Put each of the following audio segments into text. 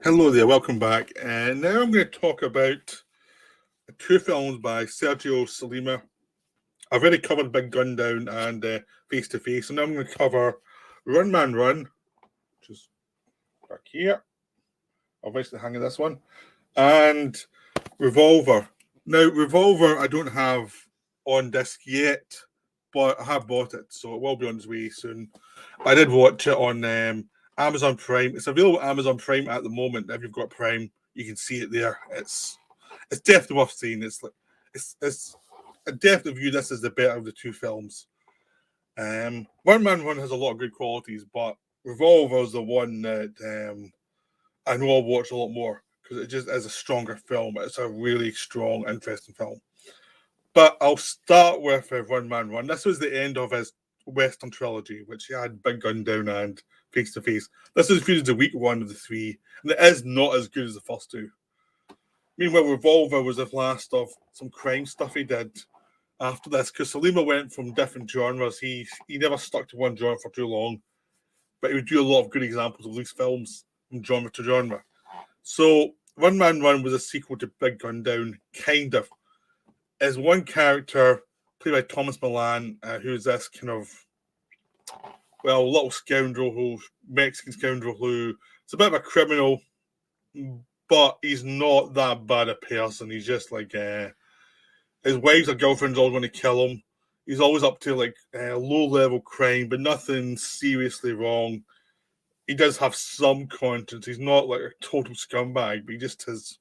Hello there, welcome back. And now I'm going to talk about two films by Sergio Sollima. I've already covered Big Gun Down and Face to Face, and now I'm going to cover Run Man Run, which is back here. I'll eventually hang this one, and Revolver. Now, Revolver I don't have on disc yet, but I have bought it, so it will be on its way soon. I did watch it on Amazon Prime. It's available on Amazon Prime at the moment. If you've got Prime, you can see it there. It's definitely worth seeing. It's a definite view. This is the better of the two films. One Man Run has a lot of good qualities, but Revolver is the one that I know I'll watch a lot more because it just is a stronger film. It's a really strong, interesting film. But I'll start with Run Man Run. This was the end of his Western trilogy, which he had Big Gun Down and Face to Face. This is viewed as the weak one of the three, and it is not as good as the first two. Meanwhile, Revolver was the last of some crime stuff he did after this, because Sollima went from different genres. He never stuck to one genre for too long, but he would do a lot of good examples of these films from genre to genre. So, Run Man Run was a sequel to Big Gun Down, kind of. As one character played by Thomas Milan, who's this kind of, well, little scoundrel, Mexican scoundrel who is a bit of a criminal, but he's not that bad a person. He's just like, his wife's or girlfriend's always going to kill him. He's always up to like low-level crime, but nothing seriously wrong. He does have some conscience. He's not like a total scumbag, but he just has.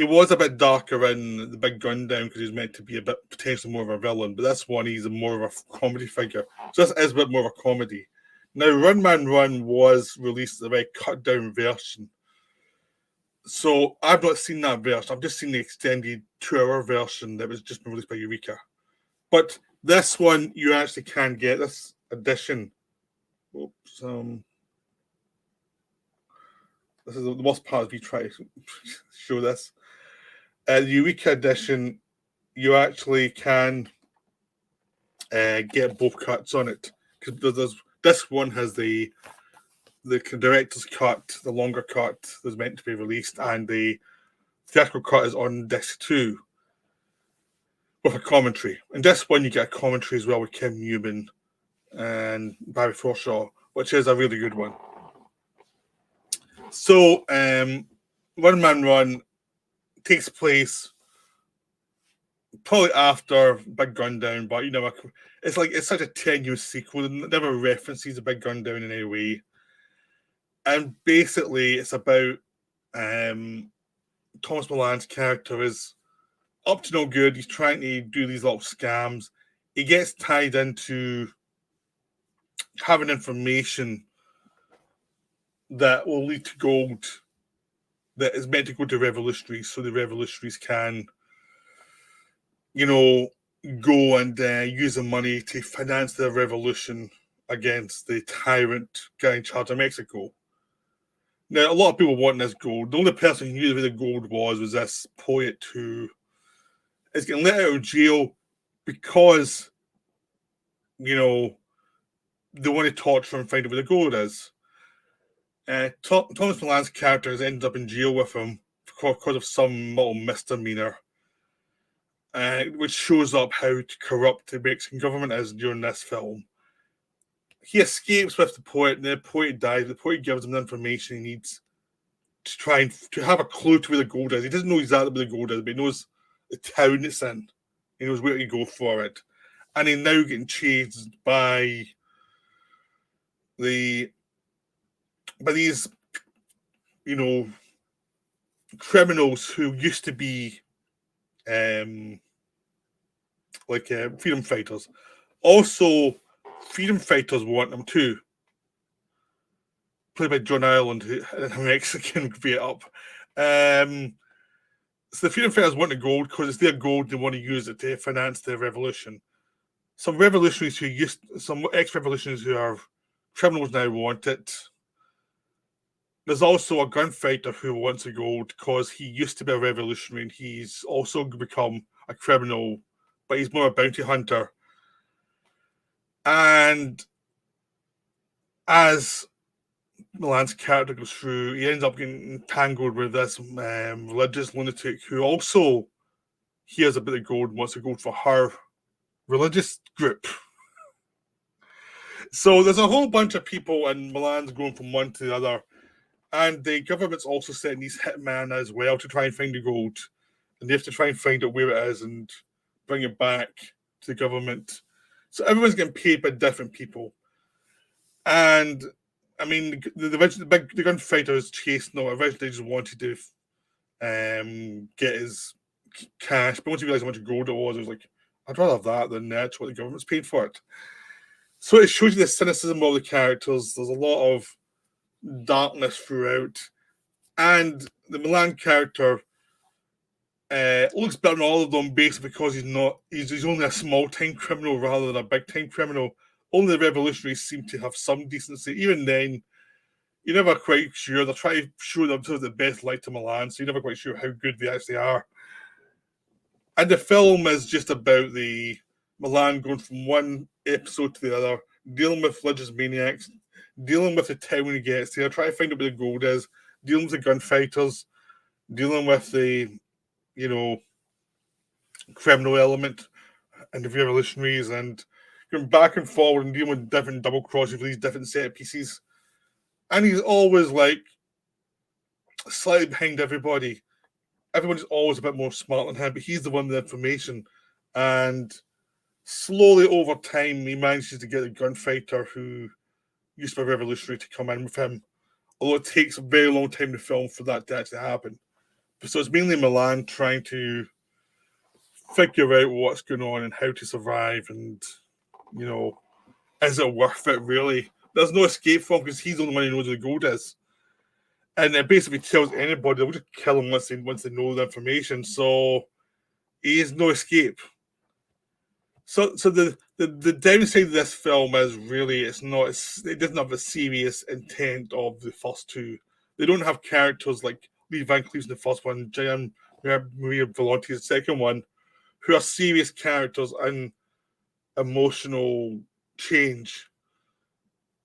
It was a bit darker in the Big Gun Down because he's meant to be a bit potentially more of a villain, but this one he's more of a comedy figure. So this is a bit more of a comedy. Now, Run Man Run was released as a very cut down version. So I've not seen that version. I've just seen the extended 2-hour version that was just been released by Eureka. But this one you actually can get this edition. Oops. This is the worst part of me trying to show this. The Eureka edition, you actually can get both cuts on it. Because this one has the director's cut, the longer cut that's meant to be released, and the theatrical cut is on disc 2 with a commentary. And this one you get a commentary as well with Kim Newman and Barry Forshaw, which is a really good one. So, Run Man Run takes place probably after Big Gun Down, but it's such a tenuous sequel and it never references a Big Gun Down in any way. And basically, it's about Thomas Milan's character is up to no good. He's trying to do these little scams. He gets tied into having information that will lead to gold that is meant to go to revolutionaries, so the revolutionaries can, go and use the money to finance the revolution against the tyrant guy in charge of Mexico. Now, a lot of people want this gold. The only person who knew where the gold was this poet who is getting let out of jail because, they want to torture him and find out where the gold is. Thomas Milan's character has ended up in jail with him because of some little misdemeanor, which shows up how corrupt the Mexican government is during this film. He escapes with the poet, and the poet dies. The poet gives him the information he needs to try and to have a clue to where the gold is. He doesn't know exactly where the gold is, but he knows the town it's in. He knows where to go for it. And he's now getting chased by these, criminals who used to be freedom fighters. Also, freedom fighters want them too. Played by John Ireland, a Mexican beat up. So the freedom fighters want the gold because it's their gold. They want to use it to finance their revolution. Some ex-revolutionaries who are criminals now want it. There's also a gunfighter who wants the gold because he used to be a revolutionary and he's also become a criminal, but he's more a bounty hunter. And as Milan's character goes through, he ends up getting entangled with this religious lunatic who also hears a bit of gold and wants to go for her religious group. So there's a whole bunch of people, and Milan's going from one to the other. And the government's also setting these hitmen as well to try and find the gold. And they have to try and find out where it is and bring it back to the government. So everyone's getting paid by different people. And I mean, the gunfighters chasing him. Originally, just wanted to get his cash, but once you realize how much gold it was like, I'd rather have that than that's what the government's paid for it. So it shows you the cynicism of the characters. There's a lot of darkness throughout, and the Milan character looks better than all of them, basically because he's only a small time criminal rather than a big time criminal. Only the revolutionaries seem to have some decency. Even then, you're never quite sure. They're trying to show themselves the best light to Milan, so you're never quite sure how good they actually are. And the film is just about the Milan going from one episode to the other, dealing with religious maniacs, dealing with the town when he gets there, trying to find out where the gold is, dealing with the gunfighters, dealing with the, criminal element and the revolutionaries, and going back and forward and dealing with different double crosses with these different set pieces. And he's always like slightly behind everybody. Everyone's always a bit more smart than him, but he's the one with the information. And slowly over time, he manages to get a gunfighter who used to be a revolutionary to come in with him. Although it takes a very long time to film for that to actually happen. So it's mainly Milan trying to figure out what's going on and how to survive, and is it worth it really? There's no escape for him because he's the only one who knows where the gold is. And it basically tells anybody they'll just kill him once they know the information. So he has no escape. So the downside of this film is really it doesn't have the serious intent of the first two. They don't have characters like Lee Van Cleef's in the first one, Gian Maria Volonti is the second one, who are serious characters and emotional change.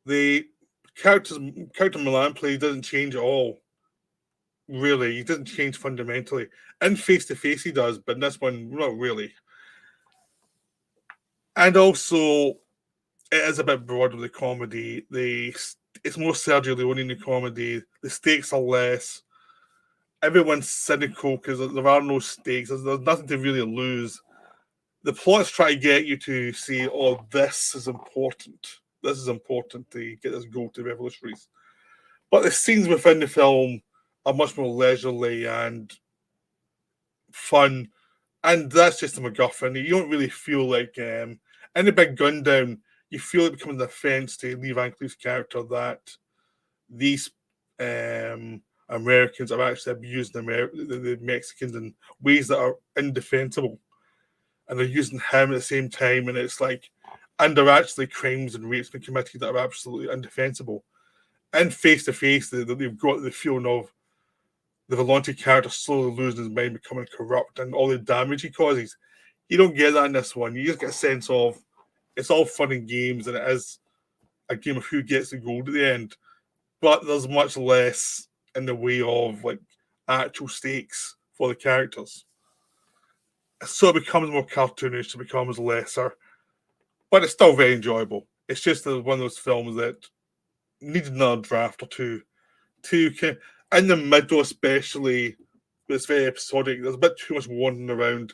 The character Milan plays doesn't change at all. Really, he doesn't change fundamentally. In Face to Face, he does, but in this one, not really. And also, it is a bit broad with the comedy. It's more Sergio Leone in the comedy. The stakes are less. Everyone's cynical because there are no stakes. There's nothing to really lose. The plots try to get you to see, oh, this is important. This is important to get this goal to the revolutionaries. But the scenes within the film are much more leisurely and fun. And that's just a MacGuffin. You don't really feel like in the big gun down, you feel it becomes an offense to Lee Van Cleef's character that these Americans are actually abusing the Mexicans in ways that are indefensible. And they're using him at the same time, and it's like, and there are actually crimes and rapes being committed that are absolutely indefensible. And Face to Face, they've got the feeling of the Volonte character slowly losing his mind, becoming corrupt, and all the damage he causes. You don't get that in this one. You just get a sense of it's all fun and games, and it is a game of who gets the gold at the end. But there's much less in the way of like actual stakes for the characters. So it becomes more cartoonish, it becomes lesser, but it's still very enjoyable. It's just one of those films that needs another draft or two. In the middle, especially, it's very episodic. There's a bit too much wandering around.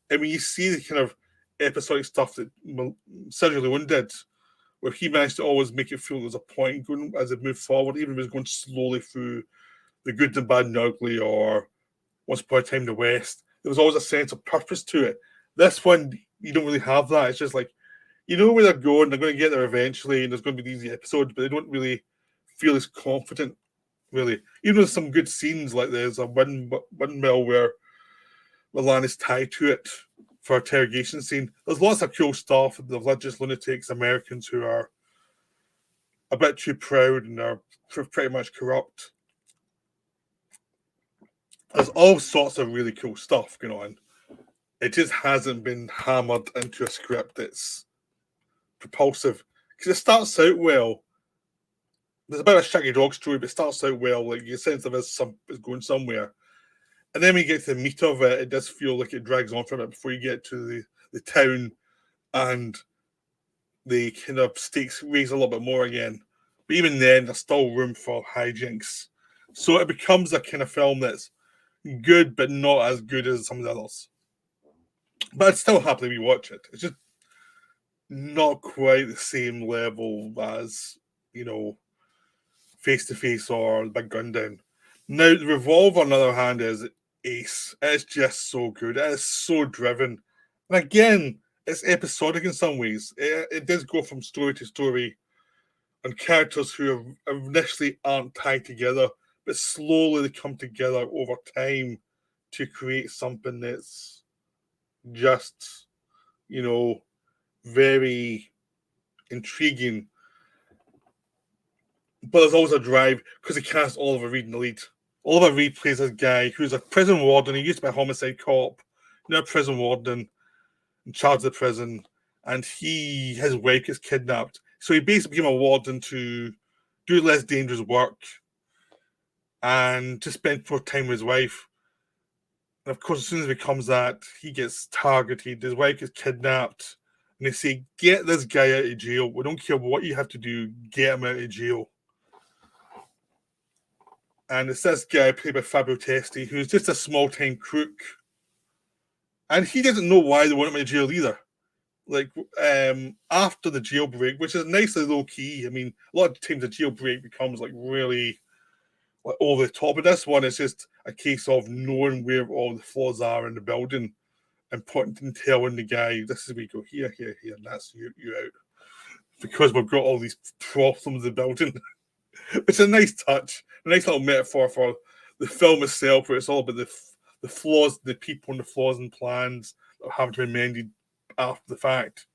I mean, you see the kind of episodic stuff that Sergio Leone did, where he managed to always make it feel there's a point going as it moved forward, even if it was going slowly through the good and bad and ugly, or Once Upon a Time in the West. There was always a sense of purpose to it. This one, you don't really have that. It's just like, you know where they're going to get there eventually, and there's going to be these episodes, but they don't really feel as confident, really. Even with some good scenes, like there's a windmill where Milan is tied to it for an interrogation scene. There's lots of cool stuff. The religious lunatics, Americans who are a bit too proud and are pretty much corrupt. There's all sorts of really cool stuff going on. It just hasn't been hammered into a script that's propulsive. Because it starts out well, there's a bit of a shaggy dog story, but it starts out well. Like you sense of it's going somewhere, and then when you get to the meat of it, it does feel like it drags on for a bit before you get to the town, and the kind of stakes raise a little bit more again. But even then, there's still room for hijinks. So it becomes a kind of film that's good, but not as good as some of the others. But I'd still happily rewatch it. It's just not quite the same level as, Face to Face or Big Gun Down. Now, the Revolver, on the other hand, is ace. It's just so good. It is so driven. And again, it's episodic in some ways. It does go from story to story on characters who initially aren't tied together, but slowly they come together over time to create something that's just, very intriguing. But there's always a drive because he cast Oliver Reed in the lead. Oliver Reed plays this guy who's a prison warden. He used to be a homicide cop, now a prison warden in charge of the prison, and his wife gets kidnapped. So he basically became a warden to do less dangerous work and to spend more time with his wife. And of course, as soon as he becomes that, he gets targeted. His wife gets kidnapped, and they say, "Get this guy out of jail. We don't care what you have to do. Get him out of jail." And it's this guy played by Fabio Testi, who's just a small-time crook. And he doesn't know why they want him in jail either. Like, after the jailbreak, which is nicely low-key. I mean, a lot of times the jailbreak becomes, like, really like over the top. But this one is just a case of knowing where all the flaws are in the building and pointing and telling the guy, this is where you go, here, and that's you out. Because we've got all these problems in the building. It's a nice touch, a nice little metaphor for the film itself, where it's all about the flaws, the people and the flaws and plans that have to be amended after the fact.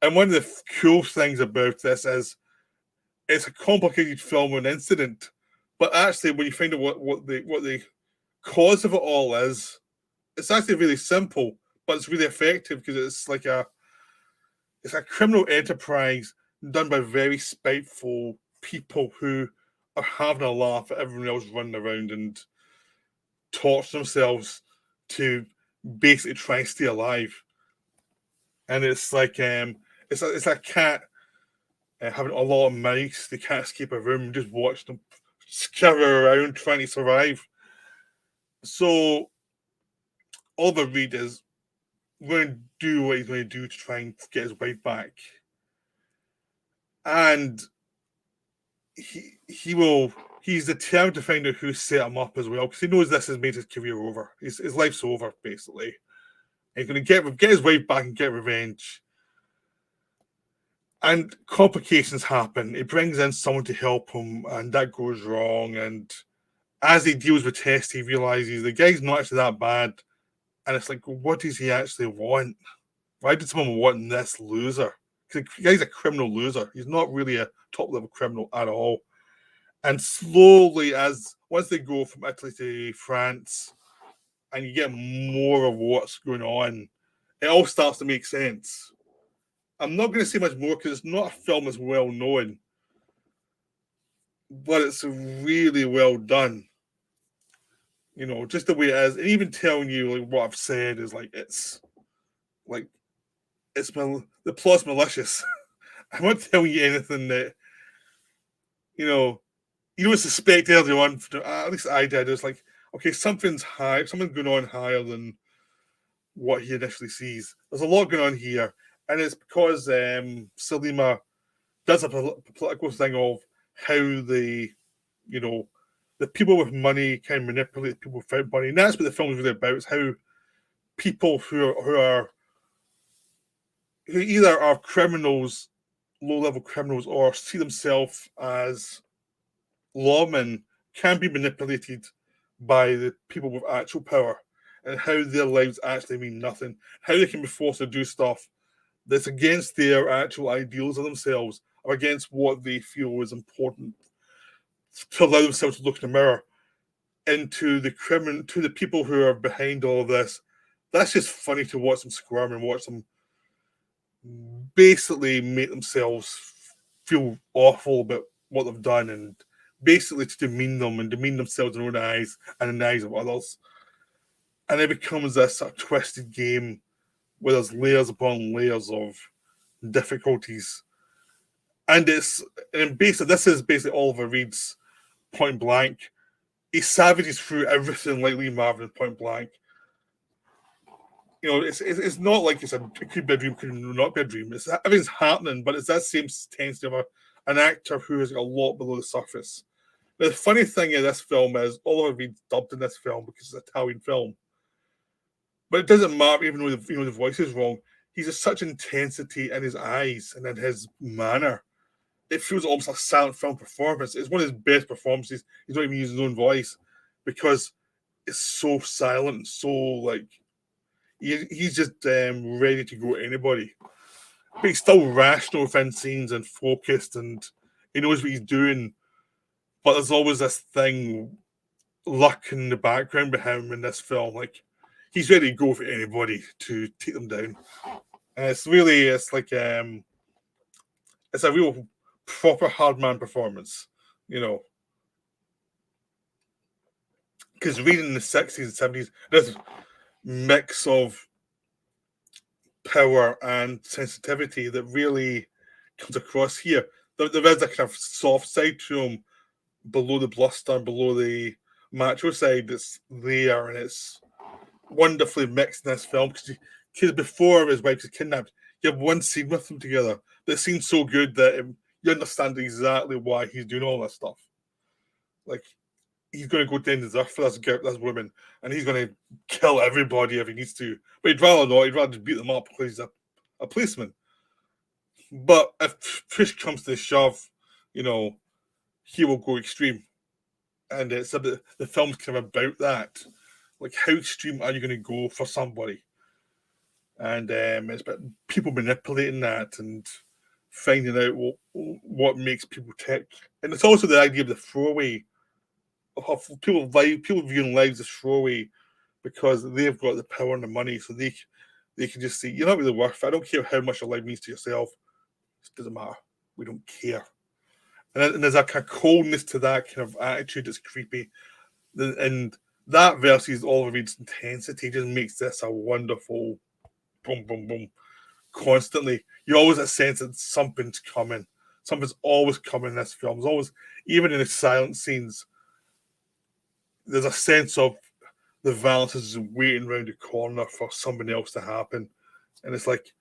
And one of the cool things about this is it's a complicated film and incident, but actually when you find out what the cause of it all is, it's actually really simple, but it's really effective because it's a criminal enterprise done by very spiteful people who are having a laugh at everyone else running around and torture themselves to basically try and stay alive. And it's like it's a cat having a lot of mice. They can't escape a room. Just watch them scurry around trying to survive. So Oliver Reed is going to do what he's going to do to try and get his wife back, and he's determined to find out who set him up as well, because he knows this has made his career over. His life's over, basically. He's going to get his wife back and get revenge. And complications happen. He brings in someone to help him, and that goes wrong. And as he deals with Test, he realizes the guy's not actually that bad. And it's like, what does he actually want? Why did someone want this loser? Because the guy's a criminal loser. He's not really a top-level criminal at all. And slowly, once they go from Italy to France, and you get more of what's going on, it all starts to make sense. I'm not going to say much more because it's not a film that's well known, but it's really well done. Just the way it is, and even telling you like what I've said is the plot's malicious. I'm not telling you anything that you don't suspect early on. At least I did. It's like, okay, something's going on higher than what he initially sees. There's a lot going on here, and it's because Sollima does a political thing of how the people with money can manipulate people without money, and that's what the film is really about. Is how people who either are criminals, low-level criminals, or see themselves as lawmen can be manipulated by the people with actual power, and how their lives actually mean nothing, how they can be forced to do stuff that's against their actual ideals of themselves, or against what they feel is important, to allow themselves to look in the mirror, and to the people who are behind all of this. That's just funny to watch them squirm and watch them basically make themselves feel awful about what they've done, and basically to demean them and demean themselves in their own eyes and in the eyes of others. And it becomes this sort of twisted game where there's layers upon layers of difficulties. And basically this is basically Oliver Reed's Point Blank. He savages through everything like Lee Marvin in Point Blank. You know, it's not like it could be a dream, could not be a dream. Everything's happening, but it's that same intensity of an actor who is a lot below the surface. The funny thing in this film is Oliver Reed dubbed in this film because it's an Italian film. But it doesn't matter, even though the voice is wrong. He's just such intensity in his eyes and in his manner. It feels almost like a silent film performance. It's one of his best performances. He's not even using his own voice because it's so silent, so like he's just ready to go at anybody. But he's still rational within scenes and focused, and he knows what he's doing. But there's always this thing lurking in the background behind him in this film. Like he's ready to go for anybody to take them down. And it's a real proper hard man performance, you know. Because reading in the 60s and 70s, there's mix of power and sensitivity that really comes across here. There is a kind of soft side to him below the bluster, below the macho side that's there, and it's wonderfully mixed in this film. Because before his wife was kidnapped, you have one scene with them together that seems so good that you understand exactly why he's doing all this stuff. Like, he's going to go down the earth for this woman, and he's going to kill everybody if he needs to. But he'd rather not. He'd rather just beat them up because he's a policeman. But if push comes to the shove, you know, he will go extreme. And it's the film's kind of about that. Like, how extreme are you going to go for somebody? And it's about people manipulating that and finding out what makes people tick. And it's also the idea of the throwaway, of people viewing lives as throwaway because they've got the power and the money, so they can just say, you're not really worth it. I don't care how much your life means to yourself. It doesn't matter. We don't care. And there's a kind of coldness to that kind of attitude that's creepy. And that versus Oliver Reed's intensity just makes this a wonderful boom, boom, boom. Constantly. You always have a sense that something's coming. Something's always coming in this film. There's always, even in the silent scenes, there's a sense of the violence is waiting around the corner for something else to happen. And it's like,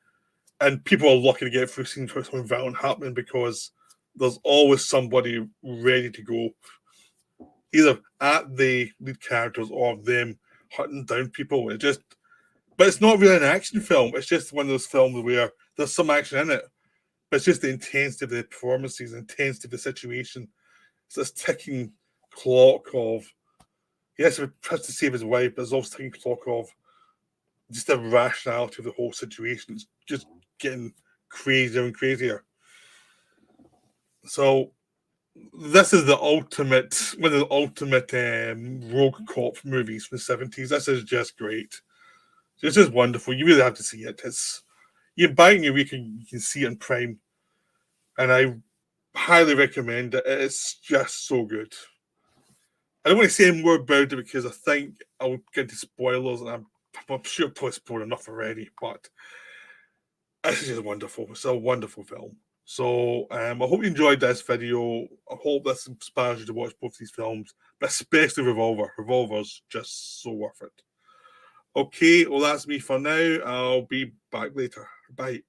and people are lucky to get through scenes where something violent happening because there's always somebody ready to go, either at the lead characters or them hunting down people. But it's not really an action film. It's just one of those films where there's some action in it, but it's just the intensity of the performances, the intensity of the situation. It's this ticking clock of, yes, he tries to save his wife, but there's also ticking clock of just the rationality of the whole situation. It's just getting crazier and crazier. So this is one of the ultimate rogue cop movies from the 70s. This is just great. It's just wonderful. You really have to see it. You buy it in your week and you can see it in Prime. And I highly recommend it. It's just so good. I don't want to say more about it because I think I'll get into spoilers, and I'm sure I've probably spoiled enough already, but this is just wonderful. It's a wonderful film. So I hope you enjoyed this video. I hope this inspires you to watch both these films, but especially Revolver. Revolver's just so worth it. Okay, well, that's me for now. I'll be back later. Bye.